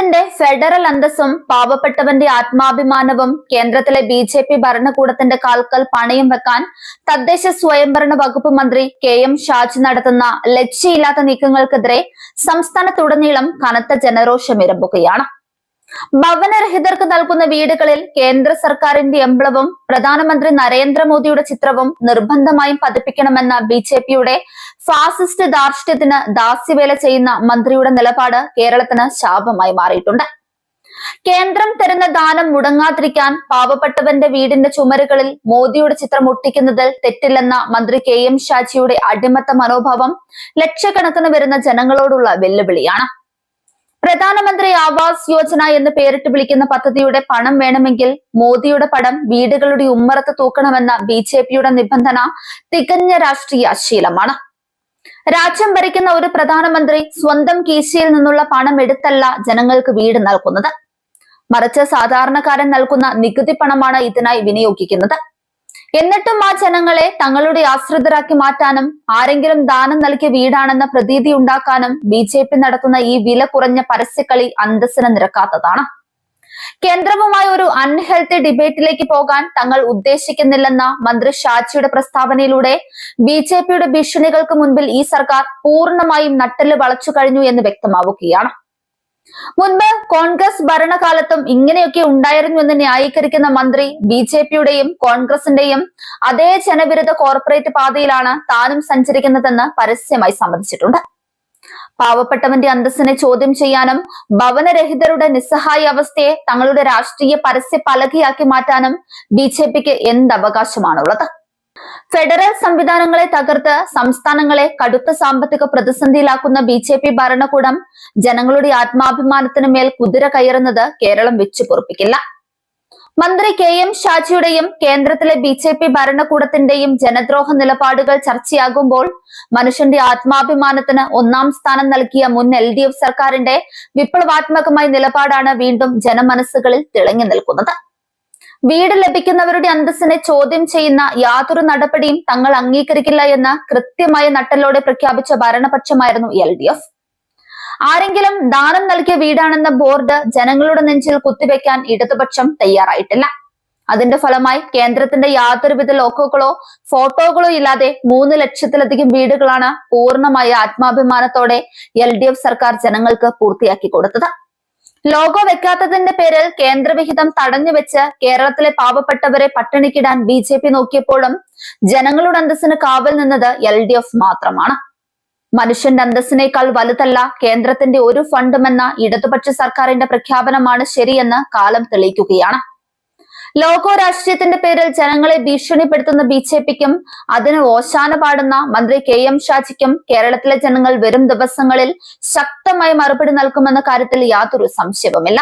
കേരളത്തിന്റെ ഫെഡറൽ അന്തസ്സും പാവപ്പെട്ടവന്റെ ആത്മാഭിമാനവും കേന്ദ്രത്തിലെ ബി.ജെ.പി. ഭരണകൂടത്തിന്റെ കാൽക്കൽ പണയം വെക്കാൻ തദ്ദേശ സ്വയംഭരണ വകുപ്പ് മന്ത്രി കെ.എം. ഷാജി നടത്തുന്ന ലജ്ജയില്ലാത്ത നീക്കങ്ങൾക്കെതിരെ സംസ്ഥാനത്തുടനീളം കനത്ത ജനരോഷമിരമ്പുകയാണ്. ഭവനരഹിതർക്ക് നൽകുന്ന വീടുകളിൽ കേന്ദ്ര സർക്കാരിന്റെ എംബ്ലവും പ്രധാനമന്ത്രി നരേന്ദ്രമോദിയുടെ ചിത്രവും നിർബന്ധമായും പതിപ്പിക്കണമെന്ന ബി.ജെ.പിയുടെ ഫാസിസ്റ്റ് ധാർഷ്ട്യത്തിന് ദാസ്യവേല ചെയ്യുന്ന മന്ത്രിയുടെ നിലപാട് കേരളത്തിന് ശാപമായി മാറിയിട്ടുണ്ട്. കേന്ദ്രം തരുന്ന ദാനം മുടങ്ങാതിരിക്കാൻ പാവപ്പെട്ടവന്റെ വീടിന്റെ ചുമരുകളിൽ മോദിയുടെ ചിത്രം ഒട്ടിക്കുന്നതിൽ തെറ്റില്ലെന്ന മന്ത്രി കെ.എം. ഷാജിയുടെ അടിമത്ത മനോഭാവം ലക്ഷക്കണക്കിന് വരുന്ന ജനങ്ങളോടുള്ള വെല്ലുവിളിയാണ്. പ്രധാനമന്ത്രി ആവാസ് യോജന എന്ന് പേരിട്ട് വിളിക്കുന്ന പദ്ധതിയുടെ പണം വേണമെങ്കിൽ മോദിയുടെ പടം വീടുകളുടെ ഉമ്മറത്ത് തൂക്കണമെന്ന ബി.ജെ.പിയുടെ നിബന്ധന തികഞ്ഞ രാഷ്ട്രീയ ശീലമാണ്. രാജ്യം ഭരിക്കുന്ന ഒരു പ്രധാനമന്ത്രി സ്വന്തം കീശയിൽ നിന്നുള്ള പണം എടുത്തല്ല ജനങ്ങൾക്ക് വീട് നൽകുന്നത്, മറിച്ച് സാധാരണക്കാരൻ നൽകുന്ന നികുതി പണമാണ് ഇതിനായി വിനിയോഗിക്കുന്നത്. എന്നിട്ടും ആ ജനങ്ങളെ തങ്ങളുടെ ആശ്രിതരാക്കി മാറ്റാനും ആരെങ്കിലും ദാനം നൽകിയ വീടാണെന്ന പ്രതീതി ഉണ്ടാക്കാനും ബി.ജെ.പി. നടത്തുന്ന ഈ വില കുറഞ്ഞ പരസ്യക്കളി അന്തസ്സിന് നിരക്കാത്തതാണ്. കേന്ദ്രവുമായി ഒരു അൺഹെൽത്തി ഡിബേറ്റിലേക്ക് പോകാൻ തങ്ങൾ ഉദ്ദേശിക്കുന്നില്ലെന്ന മന്ത്രി ഷാജിയുടെ പ്രസ്താവനയിലൂടെ ബി.ജെ.പിയുടെ ഭീഷണികൾക്ക് മുൻപിൽ ഈ സർക്കാർ പൂർണ്ണമായും നട്ടെല്ല് വളച്ചു കഴിഞ്ഞു എന്ന് വ്യക്തമാവുകയാണ്. മുൻപ് കോൺഗ്രസ് ഭരണകാലത്തും ഇങ്ങനെയൊക്കെ ഉണ്ടായിരുന്നു എന്ന് ന്യായീകരിക്കുന്ന മന്ത്രി ബി.ജെ.പിയുടെയും കോൺഗ്രസിന്റെയും അതേ ജനവിരുദ്ധ കോർപ്പറേറ്റ് പാതയിലാണ് താനും സഞ്ചരിക്കുന്നതെന്ന് പരസ്യമായി സമ്മതിച്ചിട്ടുണ്ട്. പാവപ്പെട്ടവന്റെ അന്തസ്സിനെ ചോദ്യം ചെയ്യാനും ഭവനരഹിതരുടെ നിസ്സഹായ അവസ്ഥയെ തങ്ങളുടെ രാഷ്ട്രീയ പരസ്യ പലകയാക്കി മാറ്റാനും ബി.ജെ.പിക്ക് എന്ത് അവകാശമാണുള്ളത്? ഫെഡറൽ സംവിധാനങ്ങളെ തകർത്ത് സംസ്ഥാനങ്ങളെ കടുത്ത സാമ്പത്തിക പ്രതിസന്ധിയിലാക്കുന്ന ബി.ജെ.പി. ഭരണകൂടം ജനങ്ങളുടെ ആത്മാഭിമാനത്തിന് മേൽ കുതിര കയറുന്നത് കേരളം വെച്ചു പൊറുപ്പിക്കില്ല. മന്ത്രി കെ.എം. ഷാജിയുടെയും കേന്ദ്രത്തിലെ ബി.ജെ.പി. ഭരണകൂടത്തിന്റെയും ജനദ്രോഹ നിലപാടുകൾ ചർച്ചയാകുമ്പോൾ മനുഷ്യന്റെ ആത്മാഭിമാനത്തിന് ഒന്നാം സ്ഥാനം നൽകിയ മുൻ LDF സർക്കാരിന്റെ വിപ്ലവാത്മകമായ നിലപാടാണ് വീണ്ടും ജനമനസ്സുകളിൽ തിളങ്ങി നിൽക്കുന്നത്. വീട് ലഭിക്കുന്നവരുടെ അന്തസ്സിനെ ചോദ്യം ചെയ്യുന്ന യാതൊരു നടപടിയും തങ്ങൾ അംഗീകരിക്കില്ല എന്ന് കൃത്യമായ നട്ടലോടെ പ്രഖ്യാപിച്ച ഭരണപക്ഷമായിരുന്നു LDF. ആരെങ്കിലും ദാനം നൽകിയ വീടാണെന്ന ബോർഡ് ജനങ്ങളുടെ നെഞ്ചിൽ കുത്തിവെക്കാൻ ഇടതുപക്ഷം തയ്യാറായിട്ടില്ല. അതിന്റെ ഫലമായി കേന്ദ്രത്തിന്റെ യാതൊരുവിധ ലോഗോകളോ ഫോട്ടോകളോ ഇല്ലാതെ 3 ലക്ഷത്തിലധികം വീടുകളാണ് പൂർണ്ണമായ ആത്മാഭിമാനത്തോടെ LDF സർക്കാർ ജനങ്ങൾക്ക് പൂർത്തിയാക്കി കൊടുത്തത്. ലോഗോ വെക്കാത്തതിന്റെ പേരിൽ കേന്ദ്രവിഹിതം തടഞ്ഞുവെച്ച് കേരളത്തിലെ പാവപ്പെട്ടവരെ പട്ടിണിക്കിടാൻ ബി.ജെ.പി. നോക്കിയപ്പോഴും ജനങ്ങളുടെ അന്തസ്സിന് കാവൽ നിന്നത് LDF മാത്രമാണ്. മനുഷ്യന്റെ അന്തസ്സിനേക്കാൾ വലുതല്ല കേന്ദ്രത്തിന്റെ ഒരു ഫണ്ടുമെന്ന ഇടതുപക്ഷ സർക്കാരിന്റെ പ്രഖ്യാപനമാണ് ശരിയെന്ന് കാലം തെളിയിക്കുകയാണ്. ലോഗോ രാഷ്ട്രീയത്തിന്റെ പേരിൽ ജനങ്ങളെ ഭീഷണിപ്പെടുത്തുന്ന ബി.ജെ.പിക്കും അതിന് ഓശാന പാടുന്ന മന്ത്രി കെ.എം. ഷാജിക്കും കേരളത്തിലെ ജനങ്ങൾ വരും ദിവസങ്ങളിൽ ശക്തമായി മറുപടി നൽകുമെന്ന കാര്യത്തിൽ യാതൊരു സംശയവുമില്ല.